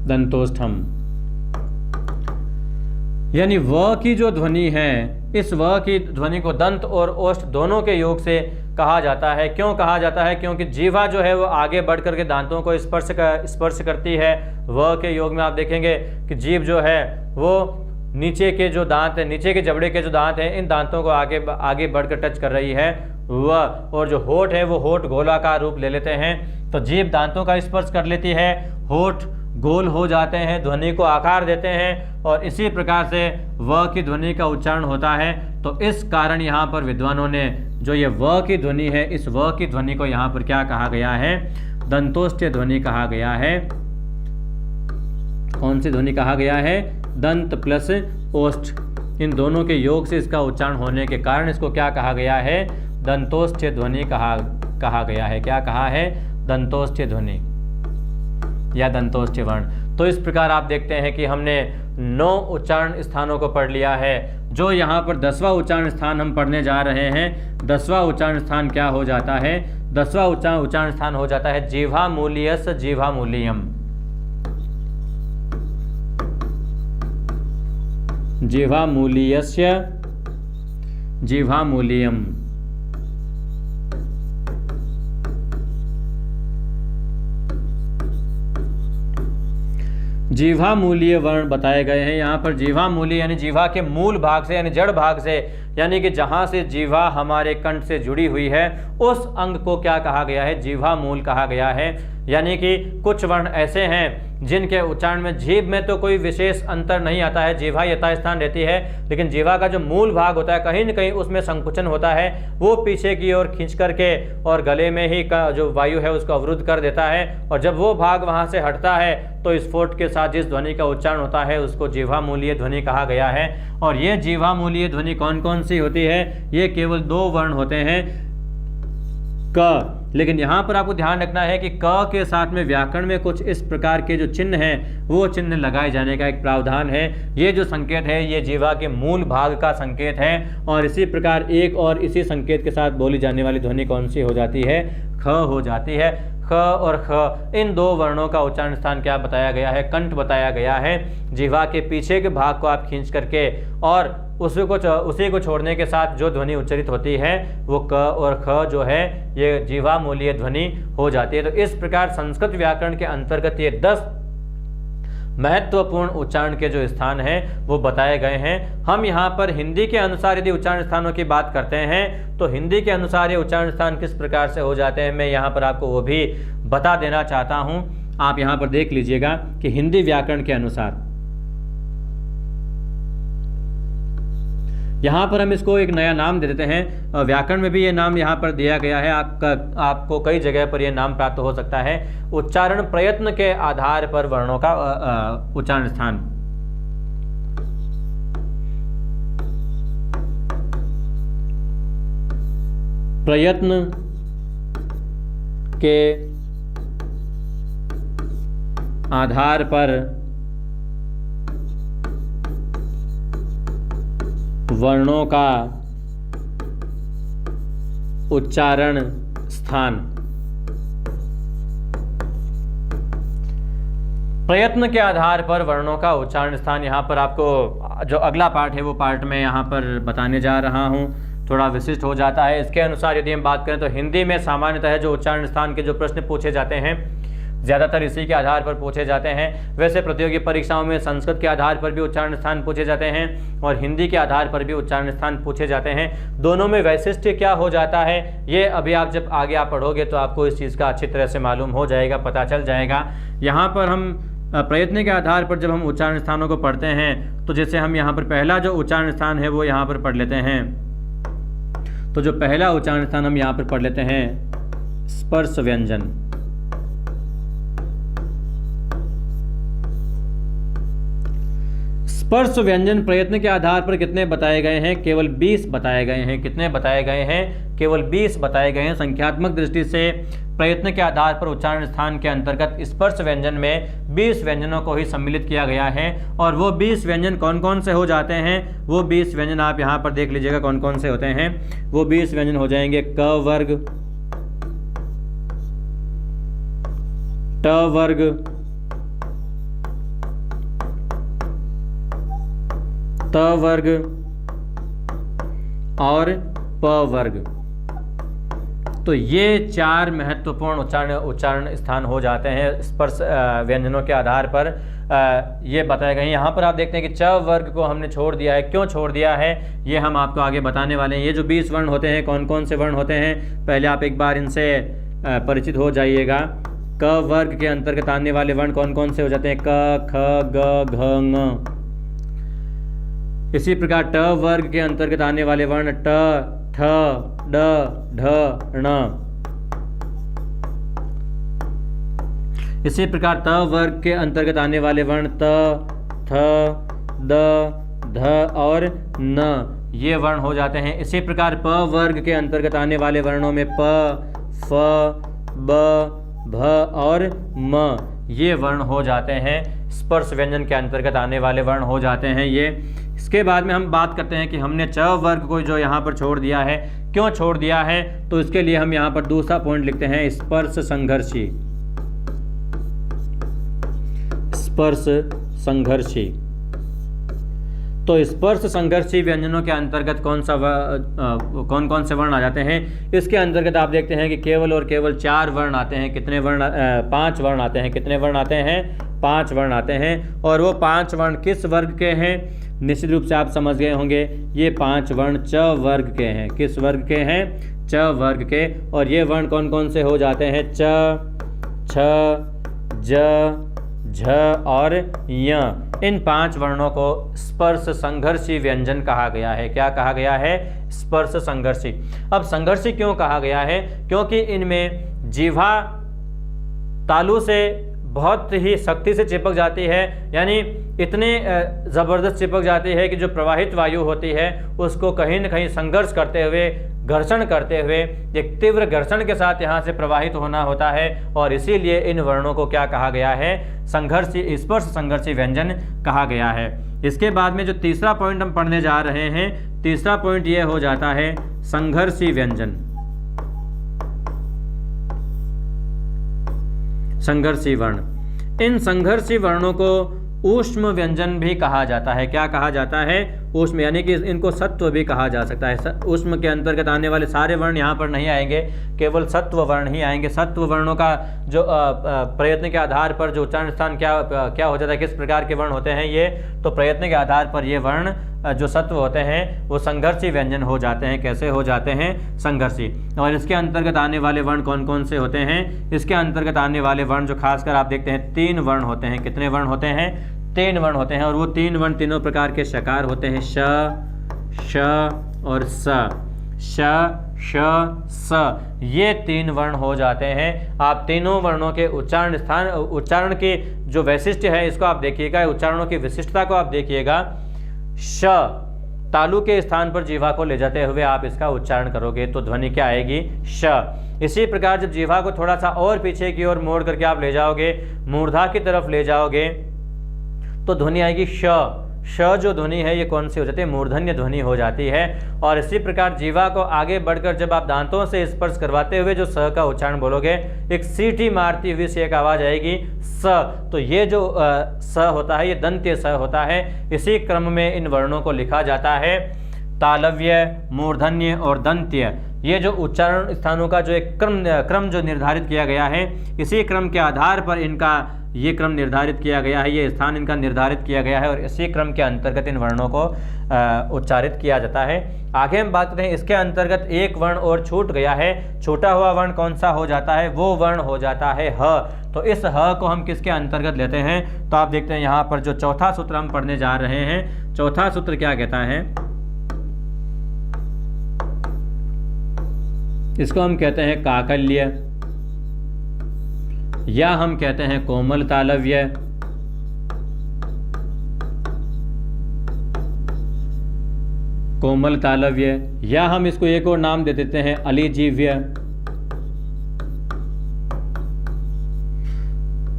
दंतोष्ठम, यानी व की जो ध्वनि है, इस व की ध्वनि को दंत और ओष्ठ दोनों के योग से कहा जाता है। क्यों कहा जाता है? क्योंकि जीवा जो है वो आगे बढ़ करके दांतों को स्पर्श करती है। व के योग में आप देखेंगे कि जीभ जो है वो नीचे के जो दांत है, नीचे के जबड़े के जो दांत हैं, इन दांतों को आगे बढ़कर टच कर रही है व, और जो होठ है वो होठ गोलाकार रूप ले लेते हैं। तो जीभ दांतों का स्पर्श कर लेती है, होठ गोल हो जाते हैं, ध्वनि को आकार देते हैं, और इसी प्रकार से व की ध्वनि का उच्चारण होता है। तो इस कारण यहाँ पर विद्वानों ने जो ये व की ध्वनि है, इस व की ध्वनि को यहाँ पर क्या कहा गया है, दंतोष्ठीय ध्वनि कहा गया है। कौन सी ध्वनि कहा गया है? दंत प्लस ओष्ठ, इन दोनों के योग से इसका उच्चारण होने के कारण इसको क्या कहा गया है, दंतोष्ठीय ध्वनि कहा गया है। क्या कहा है? दंतोष्ठीय ध्वनि या दंतोष्ठीय वर्ण। तो इस प्रकार आप देखते हैं कि हमने 9 उच्चारण स्थानों को पढ़ लिया है। जो यहाँ पर 10वां उच्चारण स्थान हम पढ़ने जा रहे हैं, 10वां उच्चारण स्थान क्या हो जाता है? 10वां उच्चारण स्थान हो जाता है जिह्वामूलीयस्य जिह्वामूलीयम। जिह्वामूलीयस्य जिह्वामूलीयम। जीह्वामूलीय वर्ण बताए गए हैं यहाँ पर। जीह्वामूलीय यानी जीह्वा के मूल भाग से, यानी जड़ भाग से, यानी कि जहाँ से जीह्वा हमारे कंठ से जुड़ी हुई है, उस अंग को क्या कहा गया है? जीह्वामूल कहा गया है। यानी कि कुछ वर्ण ऐसे हैं जिनके उच्चारण में जीभ में तो कोई विशेष अंतर नहीं आता है, जीह्वा यथास्थान रहती है, लेकिन जीह्वा का जो मूल भाग होता है कहीं न कहीं उसमें संकुचन होता है, वो पीछे की ओर खींच करके और गले में ही का जो वायु है उसको अवरुद्ध कर देता है, और जब वो भाग वहाँ से हटता है तो स्फोट के साथ जिस ध्वनि का उच्चारण होता है उसको जिह्वामूलीय ध्वनि कहा गया है। और ये जिह्वामूलीय ध्वनि कौन कौन सी होती है? ये केवल 2 वर्ण होते हैं, क। लेकिन यहाँ पर आपको ध्यान रखना है कि क के साथ में व्याकरण में कुछ इस प्रकार के जो चिन्ह हैं वो चिन्ह लगाए जाने का एक प्रावधान है। ये जो संकेत है ये जीवा के मूल भाग का संकेत है, और इसी प्रकार एक और इसी संकेत के साथ बोली जाने वाली ध्वनि कौन सी हो जाती है? ख हो जाती है। ख और ख, इन 2 वर्णों का उच्चारण स्थान क्या बताया गया है? कंठ बताया गया है। जीवा के पीछे के भाग को आप खींच करके और उसी को छोड़ने के साथ जो ध्वनि उच्चरित होती है वो क और ख जो है ये जीह्वामूलीय ध्वनि हो जाती है। तो इस प्रकार संस्कृत व्याकरण के अंतर्गत ये 10 महत्वपूर्ण उच्चारण के जो स्थान हैं वो बताए गए हैं। हम यहाँ पर हिंदी के अनुसार यदि उच्चारण स्थानों की बात करते हैं तो हिंदी के अनुसार ये उच्चारण स्थान किस प्रकार से हो जाते हैं, मैं यहाँ पर आपको वो भी बता देना चाहता हूँ। आप यहाँ पर देख लीजिएगा कि हिंदी व्याकरण के अनुसार यहाँ पर हम इसको एक नया नाम दे देते हैं। व्याकरण में भी ये नाम यहाँ पर दिया गया है, आपको कई जगह पर यह नाम प्राप्त हो सकता है। उच्चारण प्रयत्न के आधार पर वर्णों का उच्चारण स्थान। प्रयत्न के आधार पर वर्णों का उच्चारण स्थान। प्रयत्न के आधार पर वर्णों का उच्चारण स्थान, यहाँ पर आपको जो अगला पार्ट है वो पार्ट में यहाँ पर बताने जा रहा हूँ, थोड़ा विशिष्ट हो जाता है। इसके अनुसार यदि हम बात करें तो हिंदी में सामान्यतः जो उच्चारण स्थान के जो प्रश्न पूछे जाते हैं ज़्यादातर इसी के आधार पर पूछे जाते हैं। वैसे प्रतियोगी परीक्षाओं में संस्कृत के आधार पर भी उच्चारण स्थान पूछे जाते हैं और हिंदी के आधार पर भी उच्चारण स्थान पूछे जाते हैं। दोनों में वैशिष्ट्य क्या हो जाता है ये अभी आप जब आगे आप पढ़ोगे तो आपको इस चीज़ का अच्छी तरह से मालूम हो जाएगा, पता चल जाएगा। यहाँ पर हम प्रयत्न के आधार पर जब हम उच्चारण स्थानों को पढ़ते हैं तो जैसे हम यहाँ पर पहला जो उच्चारण स्थान है वो यहाँ पर पढ़ लेते हैं। तो जो पहला उच्चारण स्थान हम यहाँ पर पढ़ लेते हैं स्पर्श व्यंजन। स्पर्श व्यंजन प्रयत्न के आधार पर कितने बताए गए हैं? केवल 20 बताए गए हैं। कितने बताए गए हैं? केवल 20 बताए गए हैं। संख्यात्मक दृष्टि से प्रयत्न के आधार पर उच्चारण स्थान के अंतर्गत स्पर्श व्यंजन में 20 व्यंजनों को ही सम्मिलित किया गया है। और वो 20 व्यंजन कौन कौन से हो जाते हैं? वो 20 व्यंजन आप यहाँ पर देख लीजिएगा कौन कौन से होते हैं। वो 20 व्यंजन हो जाएंगे क वर्ग, ट वर्ग, त वर्ग और प वर्ग। तो ये 4 महत्वपूर्ण उच्चारण स्थान हो जाते हैं स्पर्श व्यंजनों के आधार पर। ये बताए गए हैं। यहाँ पर आप देखते हैं कि च वर्ग को हमने छोड़ दिया है। क्यों छोड़ दिया है ये हम आपको आगे बताने वाले हैं। ये जो 20 वर्ण होते हैं कौन कौन से वर्ण होते हैं, पहले आप एक बार इनसे परिचित हो जाइएगा। क वर्ग के अंतर्गत आने वाले वर्ण कौन कौन से हो जाते हैं? क, ख, ग, घ, ङ। इसी प्रकार ट वर्ग के अंतर्गत आने वाले वर्ण ट, ठ, ड, ढ, ण। इसी प्रकार त वर्ग के अंतर्गत आने वाले वर्ण त, थ, द, ध और न, ये वर्ण हो जाते हैं। इसी प्रकार प वर्ग के अंतर्गत आने वाले वर्णों में प, फ, ब, भ और म, ये वर्ण हो जाते हैं। स्पर्श व्यंजन के अंतर्गत आने वाले वर्ण हो जाते हैं ये। इसके बाद में हम बात करते हैं कि हमने च वर्ग को जो यहाँ पर छोड़ दिया है, क्यों छोड़ दिया है? तो इसके लिए हम यहाँ पर दूसरा पॉइंट लिखते हैं स्पर्श संघर्षी। स्पर्श संघर्षी। तो स्पर्श संघर्षी व्यंजनों के अंतर्गत कौन कौन से वर्ण आ जाते हैं? इसके अंतर्गत आप देखते हैं कि केवल और केवल 4 वर्ण आते हैं। कितने वर्ण? 5 वर्ण आते हैं। कितने वर्ण आते हैं? 5 वर्ण आते हैं। और वो 5 वर्ण किस वर्ग के हैं? निश्चित रूप से आप समझ गए होंगे, ये 5 वर्ण च वर्ग के हैं। किस वर्ग के हैं? च वर्ग के। और ये वर्ण कौन कौन से हो जाते हैं? च, छ, ज, झ और य। इन 5 वर्णों को स्पर्श संघर्षी व्यंजन कहा गया है। क्या कहा गया है? स्पर्श संघर्षी। अब संघर्षी क्यों कहा गया है? क्योंकि इनमें जिह्वा तालु से बहुत ही सख्ती से चिपक जाती है, यानी इतने ज़बरदस्त चिपक जाती है कि जो प्रवाहित वायु होती है उसको कहीं न कहीं संघर्ष करते हुए, घर्षण करते हुए, एक तीव्र घर्षण के साथ यहाँ से प्रवाहित होना होता है। और इसीलिए इन वर्णों को क्या कहा गया है? संघर्षी, स्पर्श संघर्षी व्यंजन कहा गया है। इसके बाद में जो तीसरा पॉइंट हम पढ़ने जा रहे हैं, तीसरा पॉइंट ये हो जाता है संघर्षी व्यंजन। संघर्षी वर्ण। इन संघर्षी वर्णों को ऊष्म व्यंजन भी कहा जाता है। क्या कहा जाता है? ऊष्म, यानी कि इनको सत्व भी कहा जा सकता है। ऊष्म के अंतर्गत आने वाले सारे वर्ण यहाँ पर नहीं आएंगे, केवल सत्व वर्ण ही आएंगे। सत्व वर्णों का जो प्रयत्न के आधार पर जो उच्चारण स्थान क्या हो जाता है, किस प्रकार के वर्ण होते हैं ये, तो प्रयत्न के आधार पर ये वर्ण जो सत्व होते हैं वो संघर्षी व्यंजन हो जाते हैं। कैसे हो जाते हैं? संघर्षी। और इसके अंतर्गत आने वाले वर्ण कौन कौन से होते हैं? इसके अंतर्गत आने वाले वर्ण जो खासकर आप देखते हैं 3 वर्ण होते हैं। कितने वर्ण होते हैं? 3 वर्ण होते हैं। और वो 3 वर्ण तीनों प्रकार के शकार होते हैं, श, श और स। श, श, स, ये 3 वर्ण हो जाते हैं। आप तीनों वर्णों के उच्चारण की जो वैशिष्ट्य है इसको आप देखिएगा, उच्चारणों की विशिष्टता को आप देखिएगा। श तालु के स्थान पर जीवा को ले जाते हुए आप इसका उच्चारण करोगे तो ध्वनि क्या आएगी? श। इसी प्रकार जब जीवा को थोड़ा सा और पीछे की ओर मोड़ करके आप ले जाओगे, मूर्धा की तरफ ले जाओगे, तो ध्वनि आएगी श। श जो ध्वनि है ये कौन सी हो जाती है? मूर्धन्य ध्वनि हो जाती है। और इसी प्रकार जीवा को आगे बढ़कर जब आप दांतों से स्पर्श करवाते हुए जो स का उच्चारण बोलोगे, एक सीटी मारती हुई सी एक आवाज आएगी स। तो ये जो स होता है ये दंत्य स होता है। इसी क्रम में इन वर्णों को लिखा जाता है। तालव्य, मूर्धन्य और दंत्य, ये जो उच्चारण स्थानों का जो एक क्रम जो निर्धारित किया गया है, इसी क्रम के आधार पर इनका ये क्रम निर्धारित किया गया है, ये स्थान इनका निर्धारित किया गया है और इसी क्रम के अंतर्गत इन वर्णों को उच्चारित किया जाता है। आगे हम बात करते हैं, इसके अंतर्गत एक वर्ण और छूट गया है। छूटा हुआ वर्ण कौन सा हो जाता है? वो वर्ण हो जाता है ह। तो इस ह को हम किसके अंतर्गत लेते हैं? तो आप देखते हैं यहाँ पर जो चौथा सूत्र हम पढ़ने जा रहे हैं, चौथा सूत्र क्या कहता है? इसको हम कहते हैं काकल्य, या हम कहते हैं कोमल तालव्य, कोमल तालव्य, या हम इसको एक और नाम दे देते हैं अलिजीव्य।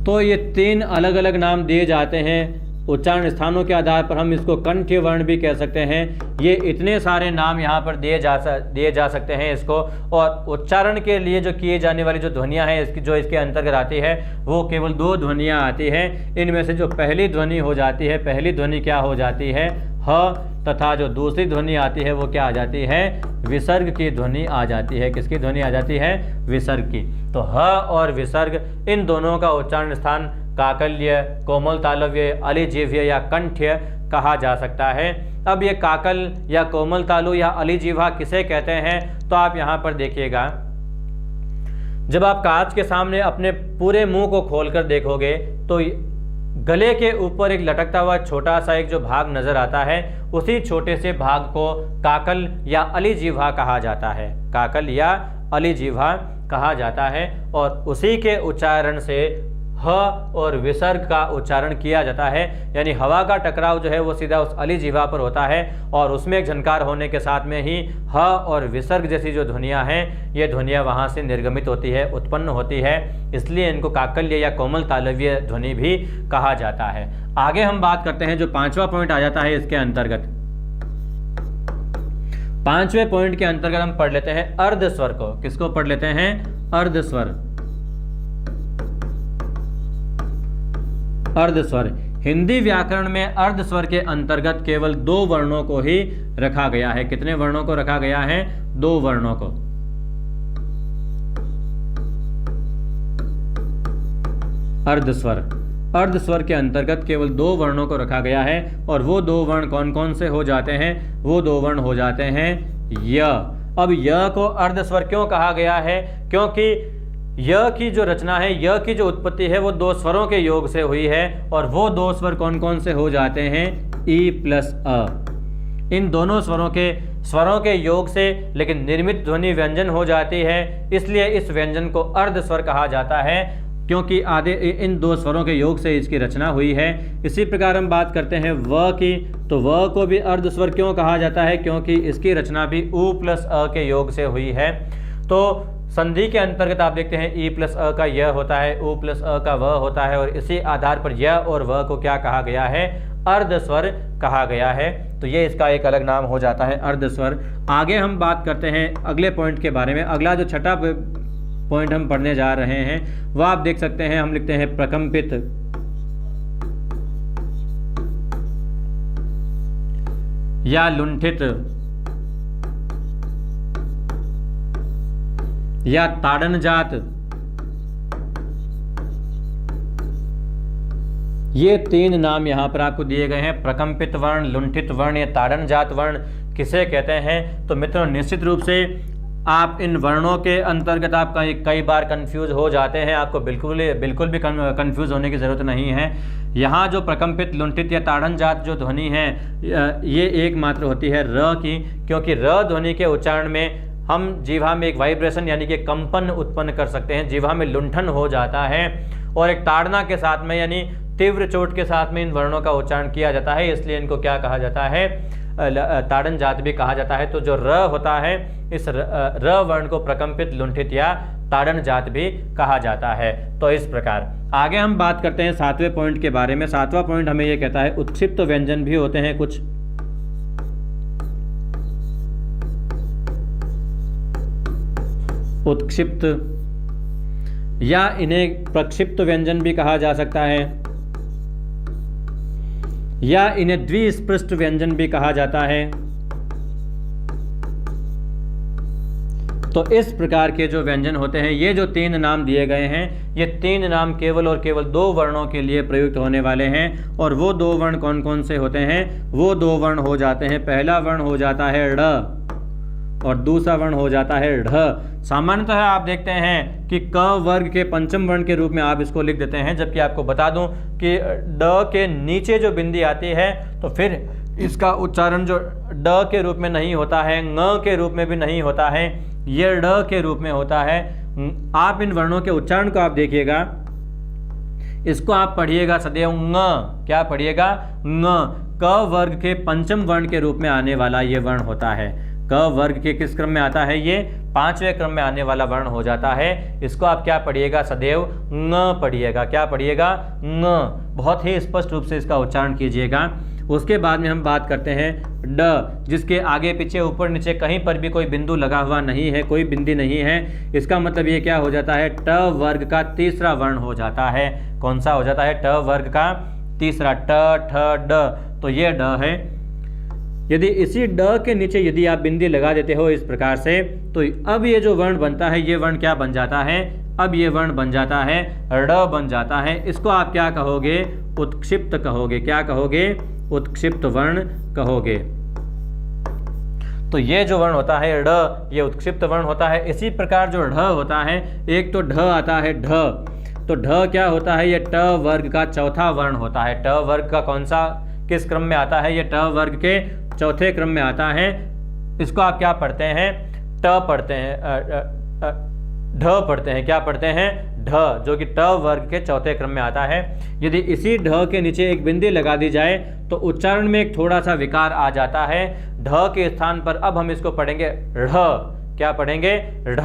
तो ये तीन अलग अलग नाम दिए जाते हैं। उच्चारण स्थानों के आधार पर हम इसको कंठ्य वर्ण भी कह सकते हैं। ये इतने सारे नाम यहाँ पर दिए जा सकते हैं इसको। और उच्चारण के लिए जो किए जाने वाली जो ध्वनियाँ हैं इसकी जो इसके अंतर्गत आती है वो केवल दो ध्वनियाँ आती हैं। इनमें से जो पहली ध्वनि हो जाती है, पहली ध्वनि क्या हो जाती है? ह, तथा जो दूसरी ध्वनि आती है वो क्या आ जाती है? विसर्ग की ध्वनि आ जाती है। किसकी ध्वनि आ जाती है? विसर्ग की। तो ह और विसर्ग इन दोनों का उच्चारण स्थान काकल्य, कोमल तालव्य, अलिजीव्य या कंठ्य कहा जा सकता है। अब ये काकल या कोमल तालु या अलिजीवा किसे कहते हैं? तो आप यहाँ पर देखिएगा, जब आप कांच के सामने अपने पूरे मुंह को खोलकर देखोगे तो गले के ऊपर एक लटकता हुआ छोटा सा एक जो भाग नजर आता है, उसी छोटे से भाग को काकल या अलिजीवा कहा जाता है। काकल या अलिजीवा कहा जाता है और उसी के उच्चारण से ह और विसर्ग का उच्चारण किया जाता है। यानी हवा का टकराव जो है वो सीधा उस अलिजीवा पर होता है और उसमें एक झनकार होने के साथ में ही ह और विसर्ग जैसी जो ध्वनियाँ हैं ये ध्वनियाँ वहाँ से निर्गमित होती है, उत्पन्न होती है। इसलिए इनको काकल्य या कोमल तालव्य ध्वनि भी कहा जाता है। आगे हम बात करते हैं, जो पांचवा पॉइंट आ जाता है इसके अंतर्गत। पांचवें पॉइंट के अंतर्गत हम पढ़ लेते हैं अर्धस्वर को। किसको पढ़ लेते हैं? अर्धस्वर। अर्धस्वर, हिंदी व्याकरण में अर्धस्वर के अंतर्गत केवल दो वर्णों को ही रखा गया है। कितने वर्णों को रखा गया है? दो वर्णों को। अर्धस्वर, अर्धस्वर के अंतर्गत केवल दो वर्णों को रखा गया है और वो दो वर्ण कौन कौन से हो जाते हैं? वो दो वर्ण हो जाते हैं य। अब य को अर्धस्वर क्यों कहा गया है? क्योंकि य की जो रचना है, य की जो उत्पत्ति है वो दो स्वरों के योग से हुई है और वो दो स्वर कौन कौन से हो जाते हैं? ई प्लस अ। इन दोनों स्वरों के योग से लेकिन निर्मित ध्वनि व्यंजन हो जाती है, इसलिए इस व्यंजन को अर्धस्वर कहा जाता है क्योंकि आधे इन दो स्वरों के योग से इसकी रचना हुई है। इसी प्रकार हम बात करते हैं व की, तो व को भी अर्धस्वर क्यों कहा जाता है? क्योंकि इसकी रचना भी उ प्लस अ के योग से हुई है। तो संधि के अंतर्गत आप देखते हैं ई प्लस अ का य होता है, उ प्लस अ का व होता है और इसी आधार पर य और व को क्या कहा गया है? अर्धस्वर कहा गया है। तो ये इसका एक अलग नाम हो जाता है, अर्धस्वर। आगे हम बात करते हैं अगले पॉइंट के बारे में। अगला जो छठा पॉइंट हम पढ़ने जा रहे हैं वह आप देख सकते हैं, हम लिखते हैं प्रकंपित या लुंठित या ताड़नजात। ये तीन नाम यहाँ पर आपको दिए गए हैं, प्रकंपित वर्ण, लुंठित वर्ण या ताड़नजात वर्ण किसे कहते हैं? तो मित्रों निश्चित रूप से आप इन वर्णों के अंतर्गत आप कई बार कंफ्यूज हो जाते हैं। आपको बिल्कुल भी कंफ्यूज होने की ज़रूरत नहीं है। यहाँ जो प्रकंपित, लुंठित या ताड़नजात जो ध्वनि है ये एकमात्र होती है र की, क्योंकि र ध्वनि के उच्चारण में हम जीवा में एक वाइब्रेशन यानी कि कंपन उत्पन्न कर सकते हैं, जीवा में लुंठन हो जाता है और एक ताड़ना के साथ में यानी तीव्र चोट के साथ में इन वर्णों का उच्चारण किया जाता है, इसलिए इनको क्या कहा जाता है? ताड़न जात भी कहा जाता है। तो जो र होता है, इस र वर्ण को प्रकंपित, लुंठित या ताड़न जात भी कहा जाता है। तो इस प्रकार आगे हम बात करते हैं सातवें पॉइंट के बारे में। सातवां पॉइंट हमें ये कहता है उत्क्षिप्त व्यंजन भी होते हैं कुछ। उत्क्षिप्त या इन्हें प्रक्षिप्त व्यंजन भी कहा जा सकता है या इन्हें द्विस्पृष्ट व्यंजन भी कहा जाता है। तो इस प्रकार के जो व्यंजन होते हैं, ये जो 3 नाम दिए गए हैं, ये 3 नाम केवल और केवल 2 वर्णों के लिए प्रयुक्त होने वाले हैं। और वो 2 वर्ण कौन कौन से होते हैं? वो 2 वर्ण हो जाते हैं, पहला वर्ण हो जाता है ड़ और दूसरा वर्ण हो जाता है ढ। सामान्यतः आप देखते हैं कि क वर्ग के पंचम वर्ण के रूप में आप इसको लिख देते हैं, जबकि आपको बता दूं कि ड के नीचे जो बिंदी आती है तो फिर इसका उच्चारण जो ड के रूप में नहीं होता है, ङ के रूप में भी नहीं होता है, ये ड के रूप में होता है। आप इन वर्णों के उच्चारण को आप देखिएगा, इसको आप पढ़िएगा सदैव ङ। क्या पढ़िएगा? ङ। क वर्ग के पंचम वर्ण के रूप में आने वाला ये वर्ण होता है। क वर्ग के किस क्रम में आता है? ये 5वें क्रम में आने वाला वर्ण हो जाता है। इसको आप क्या पढ़िएगा? सदैव ङ पढ़िएगा। क्या पढ़िएगा? ङ। बहुत ही स्पष्ट रूप से इसका उच्चारण कीजिएगा। उसके बाद में हम बात करते हैं ड, जिसके आगे पीछे ऊपर नीचे कहीं पर भी कोई बिंदु लगा हुआ नहीं है, कोई बिंदी नहीं है। इसका मतलब ये क्या हो जाता है? ट वर्ग का तीसरा वर्ण हो जाता है। कौन सा हो जाता है? ट वर्ग का तीसरा। ट ठ ड, तो ये ड है। यदि इसी ड के नीचे यदि आप बिंदी लगा देते हो इस प्रकार से, तो अब ये जो वर्ण बनता है, ये वर्ण क्या बन जाता है? अब ये वर्ण बन जाता है ड़ बन जाता है। इसको आप क्या कहोगे? उत्क्षिप्त कहोगे। क्या कहोगे? उत्क्षिप्त वर्ण कहोगे। तो ये जो वर्ण होता है ड़, ये उत्क्षिप्त वर्ण होता है। इसी प्रकार जो ढ होता है, एक तो ढ आता है ढ, तो ढ क्या होता है? ये ट वर्ग का चौथा वर्ण होता है। ट वर्ग का कौन सा, किस क्रम में आता है? ये ट वर्ग के चौथे क्रम में आता है। इसको आप क्या पढ़ते हैं? ट पढ़ते हैं, ढ पढ़ते हैं। क्या पढ़ते हैं? ढ, जो कि ट वर्ग के चौथे क्रम में आता है। यदि इसी ढ के नीचे एक बिंदी लगा दी जाए तो उच्चारण में एक थोड़ा सा विकार आ जाता है। ढ के स्थान पर अब हम इसको पढ़ेंगे ढ़। क्या पढ़ेंगे? ढ़।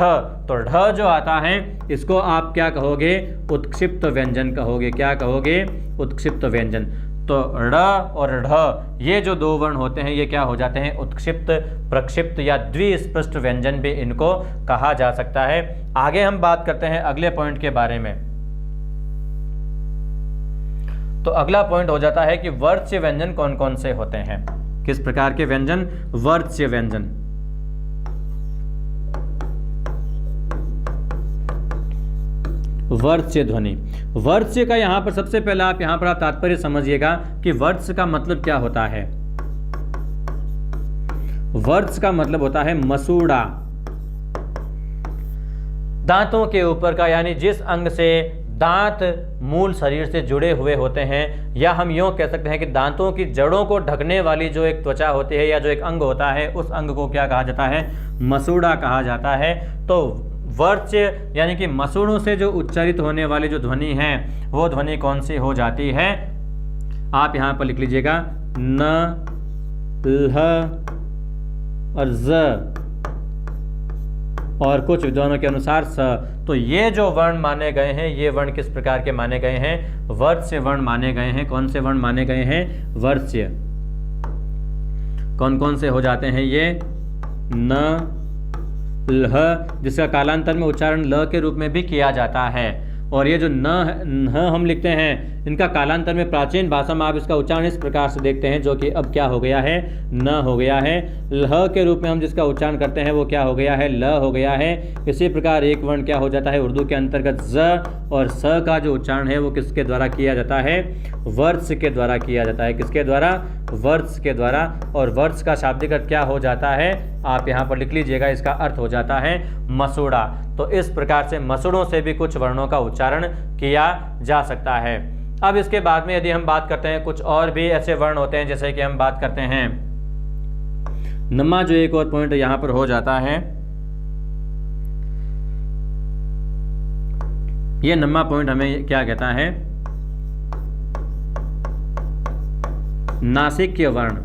तो ढ़ जो आता है, इसको आप क्या कहोगे? उत्क्षिप्त व्यंजन कहोगे। क्या कहोगे? उत्क्षिप्त व्यंजन। तो ड़ और ढ, ये जो 2 वर्ण होते हैं, ये क्या हो जाते हैं? उत्क्षिप्त, प्रक्षिप्त या द्विस्पृष्ट व्यंजन भी इनको कहा जा सकता है। आगे हम बात करते हैं अगले पॉइंट के बारे में। तो अगला पॉइंट हो जाता है कि वर्ज्य व्यंजन कौन कौन से होते हैं। किस प्रकार के व्यंजन? वर्ज्य व्यंजन। वर्ज्य ध्वनि। वर्ज्य का यहाँ पर सबसे पहला आप तात्पर्य समझिएगा कि वर्ज्य का मतलब क्या होता है। वर्ज्य का मतलब होता है मसूड़ा। दांतों के ऊपर का, यानी जिस अंग से दांत मूल शरीर से जुड़े हुए होते हैं, या हम यूं कह सकते हैं कि दांतों की जड़ों को ढकने वाली जो एक त्वचा होती है या जो एक अंग होता है, उस अंग को क्या कहा जाता है? मसूड़ा कहा जाता है। तो वर्ज्य यानी कि मसूड़ों से जो उच्चारित होने वाली जो ध्वनि है, वो ध्वनि कौन सी हो जाती है? आप यहाँ पर लिख लीजिएगा न, ल और ज, और कुछ विद्वानों के अनुसार स। तो ये जो वर्ण माने गए हैं, ये वर्ण किस प्रकार के माने गए हैं? वर्ज्य वर्ण माने गए हैं। कौन से वर्ण माने गए हैं? वर्ज्य। कौन कौन से हो जाते हैं ये? न, लह, जिसका कालांतर में उच्चारण ल के रूप में भी किया जाता है। और ये जो न हम लिखते हैं, इनका कालांतर में प्राचीन भाषा में आप इसका उच्चारण इस प्रकार से देखते हैं, जो कि अब क्या हो गया है? न हो गया है। लह के रूप में हम जिसका उच्चारण करते हैं वो क्या हो गया है? ल हो गया है। इसी प्रकार एक वर्ण क्या हो जाता है उर्दू के अंतर्गत? ज, और स का जो उच्चारण है वो किसके द्वारा किया जाता है? वर्ज्य के द्वारा किया जाता है। किसके द्वारा? वर्ज्य के द्वारा। और वर्ज्य का शाब्दिक अर्थ क्या हो जाता है? आप यहाँ पर लिख लीजिएगा, इसका अर्थ हो जाता है मसूड़ा। तो इस प्रकार से मसूड़ों से भी कुछ वर्णों का उच्चारण किया जा सकता है। अब इसके बाद में यदि हम बात करते हैं, कुछ और भी ऐसे वर्ण होते हैं, जैसे कि हम बात करते हैं नमा, जो एक और पॉइंट यहाँ पर हो जाता है। ये नमा पॉइंट हमें क्या कहता है? नासिक्य वर्ण।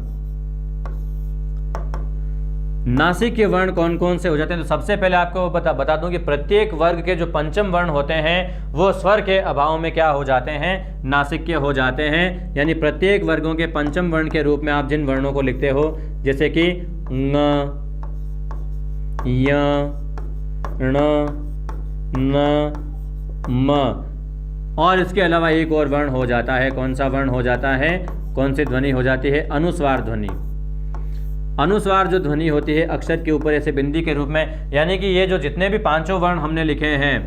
नासिक्य वर्ण कौन कौन से हो जाते हैं? तो सबसे पहले आपको बता दूं कि प्रत्येक वर्ग के जो पंचम वर्ण होते हैं, वो स्वर के अभाव में क्या हो जाते हैं? नासिक्य हो जाते हैं। यानी प्रत्येक वर्गों के पंचम वर्ण के रूप में आप जिन वर्णों को लिखते हो, जैसे कि ङ, य, ण, न, म, और इसके अलावा एक और वर्ण हो जाता है। कौन सा वर्ण हो जाता है? कौन सी ध्वनि हो जाती है? अनुस्वार ध्वनि। अनुस्वार जो ध्वनि होती है अक्षर के ऊपर ऐसे बिंदी के रूप में, यानी कि ये जो जितने भी पांचों वर्ण हमने लिखे हैं,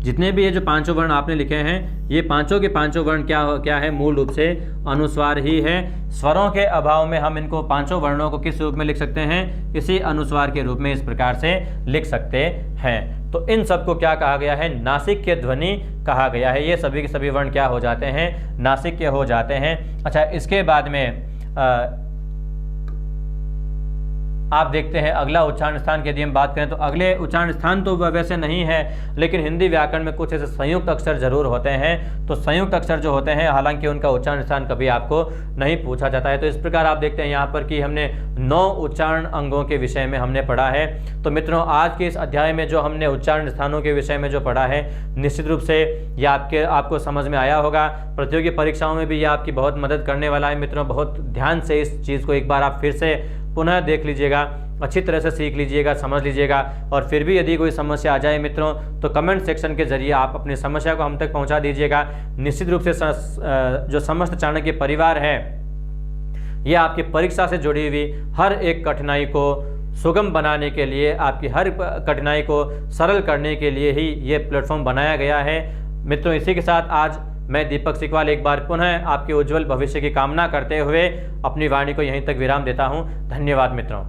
जितने भी ये जो पांचों वर्ण आपने लिखे हैं, ये पांचों के पांचों वर्ण क्या है, मूल रूप से अनुस्वार ही है। स्वरों के अभाव में हम इनको पांचों वर्णों को किस रूप में लिख सकते हैं, इसी अनुस्वार के रूप में इस प्रकार से लिख सकते हैं। तो इन सबको क्या कहा गया है, नासिक्य ध्वनि कहा गया है। ये सभी के सभी वर्ण क्या हो जाते हैं, नासिक्य हो जाते हैं। अच्छा, इसके बाद में आप देखते हैं अगला उच्चारण स्थान की यदि हम बात करें तो अगले उच्चारण स्थान तो वैसे नहीं है, लेकिन हिंदी व्याकरण में कुछ ऐसे संयुक्त अक्षर जरूर होते हैं। तो संयुक्त अक्षर जो होते हैं, हालांकि उनका उच्चारण स्थान कभी आपको नहीं पूछा जाता है। तो इस प्रकार आप देखते हैं यहाँ पर कि हमने 9 उच्चारण अंगों के विषय में हमने पढ़ा है। तो मित्रों, आज के इस अध्याय में जो हमने उच्चारण स्थानों के विषय में जो पढ़ा है, निश्चित रूप से यह आपको समझ में आया होगा। प्रतियोगी परीक्षाओं में भी यह आपकी बहुत मदद करने वाला है। मित्रों, बहुत ध्यान से इस चीज़ को एक बार आप फिर से पुनः देख लीजिएगा, अच्छी तरह से सीख लीजिएगा, समझ लीजिएगा। और फिर भी यदि कोई समस्या आ जाए मित्रों, तो कमेंट सेक्शन के जरिए आप अपनी समस्या को हम तक पहुंचा दीजिएगा। निश्चित रूप से जो समस्त चाणक्य परिवार है, ये आपकी परीक्षा से जुड़ी हुई हर एक कठिनाई को सुगम बनाने के लिए, आपकी हर कठिनाई को सरल करने के लिए ही ये प्लेटफॉर्म बनाया गया है। मित्रों, इसी के साथ आज मैं दीपक सिकवाल एक बार पुनः आपके उज्जवल भविष्य की कामना करते हुए अपनी वाणी को यहीं तक विराम देता हूं। धन्यवाद मित्रों।